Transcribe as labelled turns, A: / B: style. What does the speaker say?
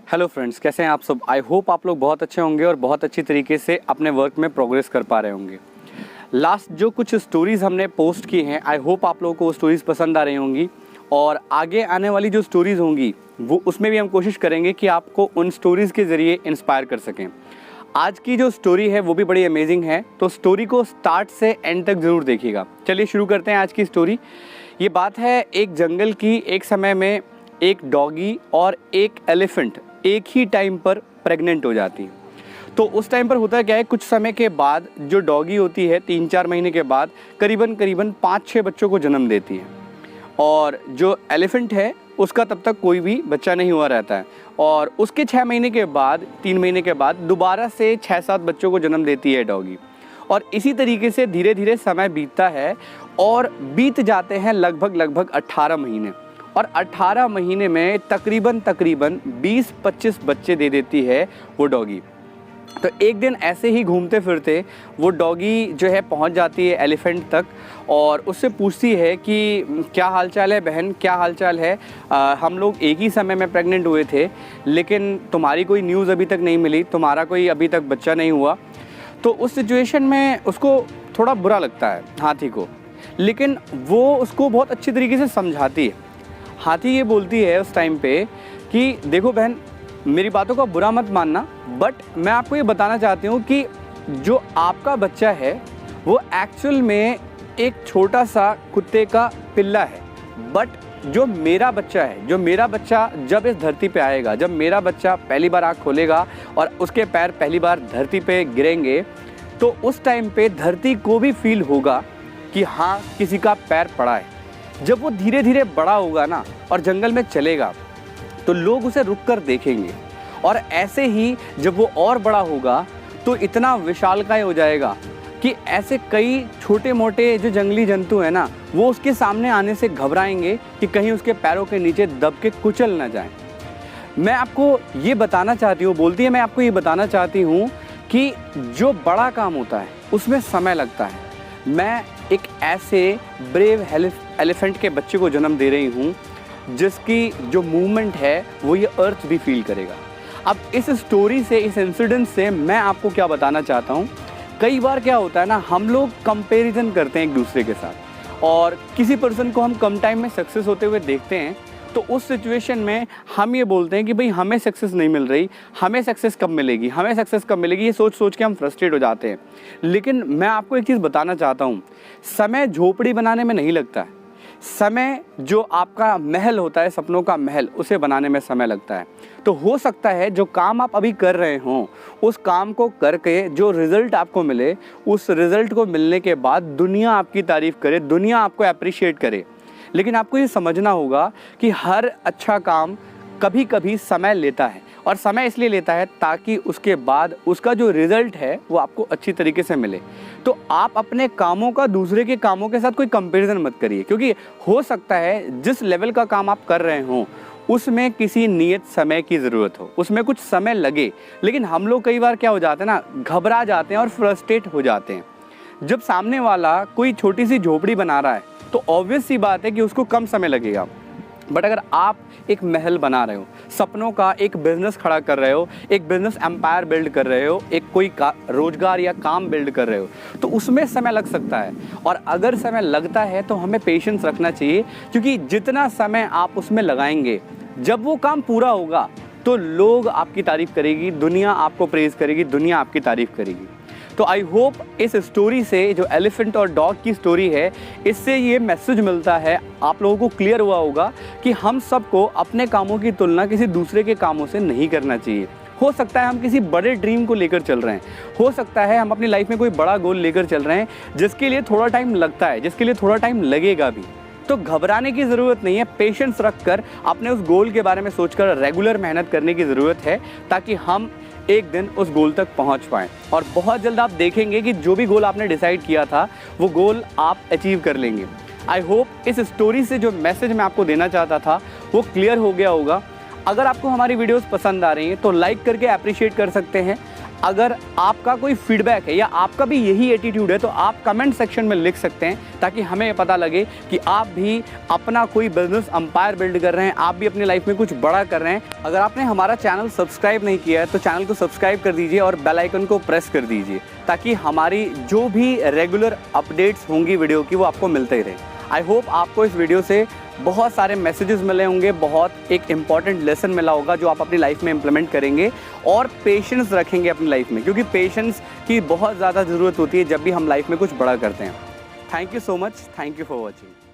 A: Hello friends, कैसे हैं आप सब। आई होप आप लोग बहुत अच्छे होंगे और बहुत अच्छी तरीके से अपने वर्क में प्रोग्रेस कर पा रहे होंगे। लास्ट जो कुछ स्टोरीज़ हमने पोस्ट की हैं, आई होप आप लोगों को वो स्टोरीज़ पसंद आ रही होंगी और आगे आने वाली जो स्टोरीज़ होंगी वो उसमें भी हम कोशिश करेंगे कि आपको उन स्टोरीज़ के ज़रिए इंस्पायर कर सकें। आज की जो स्टोरी है वो भी बड़ी अमेजिंग है, तो स्टोरी को स्टार्ट से एंड तक ज़रूर देखिएगा। चलिए शुरू करते हैं आज की स्टोरी। ये बात है एक जंगल की। एक समय में एक डॉगी और एक एलिफेंट एक ही टाइम पर प्रेग्नेंट हो जाती है। तो उस टाइम पर होता क्या है, कुछ समय के बाद जो डॉगी होती है 3-4 महीने के बाद करीबन 5-6 बच्चों को जन्म देती है और जो एलिफेंट है उसका तब तक कोई भी बच्चा नहीं हुआ रहता है और उसके 6 महीने के बाद 3 महीने के बाद दोबारा से 6-7 बच्चों को जन्म देती है डॉगी। और इसी तरीके से धीरे धीरे समय बीतता है और बीत जाते हैं लगभग 18 महीने और 18 महीने में तकरीबन 20-25 बच्चे दे देती है वो डॉगी। तो एक दिन ऐसे ही घूमते फिरते वो डॉगी जो है पहुंच जाती है एलिफेंट तक और उससे पूछती है कि क्या हालचाल है बहन, क्या हालचाल है। हम लोग एक ही समय में प्रेग्नेंट हुए थे लेकिन तुम्हारी कोई न्यूज़ अभी तक नहीं मिली, तुम्हारा कोई अभी तक बच्चा नहीं हुआ। तो उस सिचुएशन में उसको थोड़ा बुरा लगता है हाथी को, लेकिन वो उसको बहुत अच्छी तरीके से समझाती है। हाथी ये बोलती है उस टाइम पे कि देखो बहन, मेरी बातों का बुरा मत मानना, बट मैं आपको ये बताना चाहती हूँ कि जो आपका बच्चा है वो एक्चुअल में एक छोटा सा कुत्ते का पिल्ला है। बट जो मेरा बच्चा है, जो मेरा बच्चा जब इस धरती पे आएगा, जब मेरा बच्चा पहली बार आँख खोलेगा और उसके पैर पहली बार धरती पे गिरेंगे, तो उस टाइम पे धरती को भी फील होगा कि हाँ किसी का पैर पड़ा है। जब वो धीरे धीरे बड़ा होगा ना और जंगल में चलेगा तो लोग उसे रुक कर देखेंगे और ऐसे ही जब वो और बड़ा होगा तो इतना विशालकाय हो जाएगा कि ऐसे कई छोटे मोटे जो जंगली जंतु हैं ना वो उसके सामने आने से घबराएंगे कि कहीं उसके पैरों के नीचे दब के कुचल ना जाएं। मैं आपको ये बताना चाहती हूँ, बोलती है मैं आपको ये बताना चाहती हूँ कि जो बड़ा काम होता है उसमें समय लगता है। मैं एक ऐसे ब्रेव एलिफेंट के बच्चे को जन्म दे रही हूँ जिसकी जो मूवमेंट है वो ये अर्थ भी फील करेगा। अब इस स्टोरी से, इस इंसिडेंट से मैं आपको क्या बताना चाहता हूँ, कई बार क्या होता है ना, हम लोग कंपैरिजन करते हैं एक दूसरे के साथ और किसी पर्सन को हम कम टाइम में सक्सेस होते हुए देखते हैं तो उस सिचुएशन में हम ये बोलते हैं कि भाई हमें सक्सेस नहीं मिल रही, हमें सक्सेस कब मिलेगी, हमें सक्सेस कब मिलेगी, ये सोच सोच के हम फ्रस्ट्रेट हो जाते हैं। लेकिन मैं आपको एक चीज़ बताना चाहता हूँ, समय झोपड़ी बनाने में नहीं लगता है। समय जो आपका महल होता है, सपनों का महल, उसे बनाने में समय लगता है। तो हो सकता है जो काम आप अभी कर रहे हों उस काम को करके जो रिज़ल्ट आपको मिले, उस रिज़ल्ट को मिलने के बाद दुनिया आपकी तारीफ़ करे, दुनिया आपको अप्रिशिएट करे। लेकिन आपको ये समझना होगा कि हर अच्छा काम कभी कभी समय लेता है और समय इसलिए लेता है ताकि उसके बाद उसका जो रिज़ल्ट है वो आपको अच्छी तरीके से मिले। तो आप अपने कामों का दूसरे के कामों के साथ कोई कंपैरिजन मत करिए, क्योंकि हो सकता है जिस लेवल का काम आप कर रहे हों उसमें किसी नियत समय की ज़रूरत हो, उसमें कुछ समय लगे। लेकिन हम लोग कई बार क्या हो जाते हैं ना, घबरा जाते हैं और फ्रस्ट्रेट हो जाते हैं। जब सामने वाला कोई छोटी सी झोपड़ी बना रहा है तो ऑब्वियस सी बात है कि उसको कम समय लगेगा। बट अगर आप एक महल बना रहे हो, सपनों का एक बिज़नेस खड़ा कर रहे हो, एक बिज़नेस एम्पायर बिल्ड कर रहे हो, एक कोई रोजगार या काम बिल्ड कर रहे हो, तो उसमें समय लग सकता है। और अगर समय लगता है तो हमें पेशेंस रखना चाहिए, क्योंकि जितना समय आप उसमें लगाएंगे, जब वो काम पूरा होगा तो लोग आपकी तारीफ़ करेगी, दुनिया आपको प्रेज़ करेगी, दुनिया आपकी तारीफ़ करेगी। तो आई होप इस स्टोरी से, जो एलिफेंट और डॉग की स्टोरी है, इससे ये मैसेज मिलता है, आप लोगों को क्लियर हुआ होगा कि हम सबको अपने कामों की तुलना किसी दूसरे के कामों से नहीं करना चाहिए। हो सकता है हम किसी बड़े ड्रीम को लेकर चल रहे हैं, हो सकता है हम अपनी लाइफ में कोई बड़ा गोल लेकर चल रहे हैं जिसके लिए थोड़ा टाइम लगता है, जिसके लिए थोड़ा टाइम लगेगा भी। तो घबराने की ज़रूरत नहीं है, पेशेंस रखकर अपने उस गोल के बारे में सोचकर रेगुलर मेहनत करने की ज़रूरत है ताकि हम एक दिन उस गोल तक पहुंच पाएँ। और बहुत जल्द आप देखेंगे कि जो भी गोल आपने डिसाइड किया था वो गोल आप अचीव कर लेंगे। आई होप इस स्टोरी से जो मैसेज मैं आपको देना चाहता था वो क्लियर हो गया होगा। अगर आपको हमारी वीडियोस पसंद आ रही हैं तो लाइक करके अप्रिशिएट कर सकते हैं। अगर आपका कोई फीडबैक है या आपका भी यही एटीट्यूड है तो आप कमेंट सेक्शन में लिख सकते हैं, ताकि हमें पता लगे कि आप भी अपना कोई बिजनेस एम्पायर बिल्ड कर रहे हैं, आप भी अपनी लाइफ में कुछ बड़ा कर रहे हैं। अगर आपने हमारा चैनल सब्सक्राइब नहीं किया है तो चैनल को सब्सक्राइब कर दीजिए और बेल आइकन को प्रेस कर दीजिए, ताकि हमारी जो भी रेगुलर अपडेट्स होंगी वीडियो की वो आपको मिलते ही रहे। आई होप आपको इस वीडियो से बहुत सारे मैसेजेस मिले होंगे, बहुत एक इम्पॉर्टेंट लेसन मिला होगा जो आप अपनी लाइफ में इम्प्लीमेंट करेंगे और पेशेंस रखेंगे अपनी लाइफ में, क्योंकि पेशेंस की बहुत ज़्यादा ज़रूरत होती है जब भी हम लाइफ में कुछ बड़ा करते हैं। Thank you so much, thank you for watching.